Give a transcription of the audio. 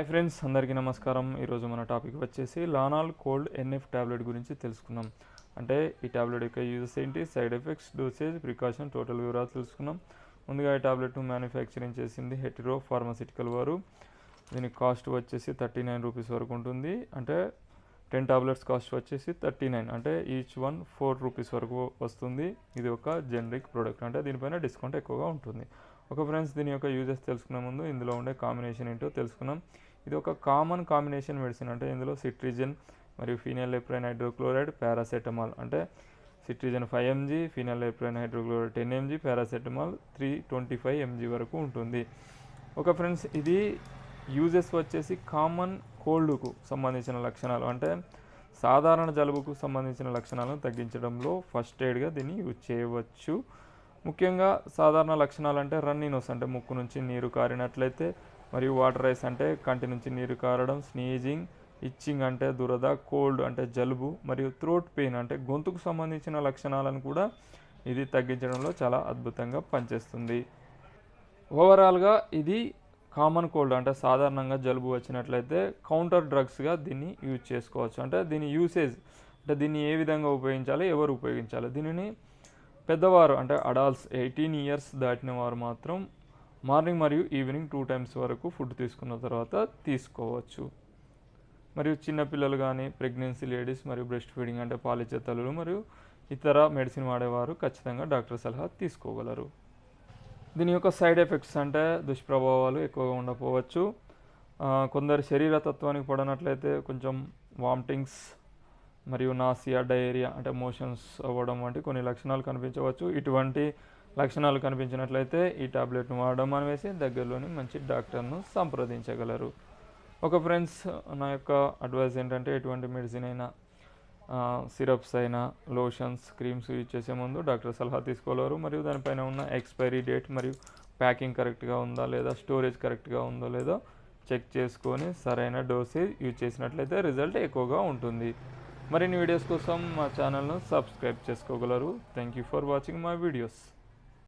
Hi friends, అందరికీ నమస్కారం. ఈరోజు మన టాపిక్ వచ్చేసి లానాల్ కోల్డ్ ఎన్ఎఫ్ టాబ్లెట్ గురించి తెలుసుకున్నాం. అంటే ఈ టాబ్లెట్ యొక్క యూజెస్ ఏంటి, side effects, dosage, precaution, total వివరాలు తెలుసుకున్నాం. ముందుగా ఈ టాబ్లెట్ను మ్యానుఫ్యాక్చరింగ్ చేసింది హెటిరో ఫార్మాసిటికల్ వారు. దీని కాస్ట్ వచ్చేసి 39 రూపీస్ వరకు ఉంటుంది. అంటే 10 టాబ్లెట్స్ కాస్ట్ వచ్చేసి 39, అంటే ఈచ్ వన్ 4 రూపీస్ వరకు వస్తుంది. ఇది ఒక జనరిక్ ప్రోడక్ట్, అంటే దీనిపైన డిస్కౌంట్ ఎక్కువగా ఉంటుంది. ఒక ఫ్రెండ్స్, దీని యొక్క యూజెస్ తెలుసుకునే ముందు ఇందులో ఉండే కాంబినేషన్ ఏంటో తెలుసుకున్నాం. ఇది ఒక కామన్ కాంబినేషన్ మెడిసిన్, అంటే ఇందులో సిట్రిజిన్ మరియు ఫినైల్ఎప్రైన్ హైడ్రోక్లోరైడ్, పారాసెటమాల్, అంటే cetirizine 5 mg, phenylephrine hydrochloride 10 mg, paracetamol 325 mg వరకు ఉంటుంది. ఒక ఫ్రెండ్స్, ఇది యూజెస్ వచ్చేసి కామన్ కోల్డ్కు సంబంధించిన లక్షణాలు, అంటే సాధారణ జలుబుకు సంబంధించిన లక్షణాలను తగ్గించడంలో ఫస్ట్ ఎయిడ్గా దీన్ని యూజ్ చేయవచ్చు. ముఖ్యంగా సాధారణ లక్షణాలు అంటే రన్నీ నోస్, అంటే ముక్కు నుంచి నీరు కారినట్లయితే, మరియు వాటరైస్ అంటే కంటి నుంచి నీరు కారడం, స్నీజింగ్, ఇచ్చింగ్ అంటే దురద, కోల్డ్ అంటే జలుబు, మరియు థ్రోట్ పెయిన్ అంటే గొంతుకు సంబంధించిన లక్షణాలను కూడా ఇది తగ్గించడంలో చాలా అద్భుతంగా పనిచేస్తుంది. ఓవరాల్గా ఇది కామన్ కోల్డ్, అంటే సాధారణంగా జలుబు వచ్చినట్లయితే కౌంటర్ డ్రగ్స్గా దీన్ని యూజ్ చేసుకోవచ్చు. అంటే దీని యూసేజ్, అంటే దీన్ని ఏ విధంగా ఉపయోగించాలి, ఎవరు ఉపయోగించాలి, దీనిని పెద్దవారు అంటే అడల్ట్స్ 18 years దాటిన వారు మాత్రం మార్నింగ్ మరియు ఈవినింగ్ 2 times వరకు ఫుడ్ తీసుకున్న తర్వాత తీసుకోవచ్చు. మరియు చిన్నపిల్లలు కానీ, ప్రెగ్నెన్సీ లేడీస్, మరియు బ్రెస్ట్ ఫీడింగ్ అంటే పాలిచ్చే తల్లులు, మరియు ఇతర మెడిసిన్ వాడేవారు ఖచ్చితంగా డాక్టర్ సలహా తీసుకోగలరు. దీని యొక్క సైడ్ ఎఫెక్ట్స్ అంటే దుష్ప్రభావాలు ఎక్కువగా ఉండకపోవచ్చు. కొందరు శరీర తత్వానికి పడినట్లయితే కొంచెం వామిటింగ్స్ మరియు నాసియా, డయేరియా అంటే మోషన్స్ అవ్వడం వంటి కొన్ని లక్షణాలు కనిపించవచ్చు. ఇటువంటి లక్షణాలు కనిపించినట్లయితే ఈ టాబ్లెట్ను వాడడం మానేసి దగ్గరలోని మంచి డాక్టర్ను సంప్రదించగలరు. ఒక ఫ్రెండ్స్, నా యొక్క అడ్వైస్ ఏంటంటే ఎటువంటి మెడిసిన్ అయినా, సిరప్స్ అయినా, లోషన్స్, క్రీమ్స్ యూజ్ చేసే ముందు డాక్టర్ సలహా తీసుకోగలరు. మరియు దానిపైన ఉన్న ఎక్స్పైరీ డేట్ మరియు ప్యాకింగ్ కరెక్ట్గా ఉందా లేదా, స్టోరేజ్ కరెక్ట్గా ఉందో లేదో చెక్ చేసుకొని సరైన డోసేజ్ యూజ్ చేసినట్లయితే రిజల్ట్ ఎక్కువగా ఉంటుంది. మరిన్ని వీడియోస్ కోసం మా ఛానల్ను సబ్స్క్రైబ్ చేసుకోగలరు. Thank you for watching my videos.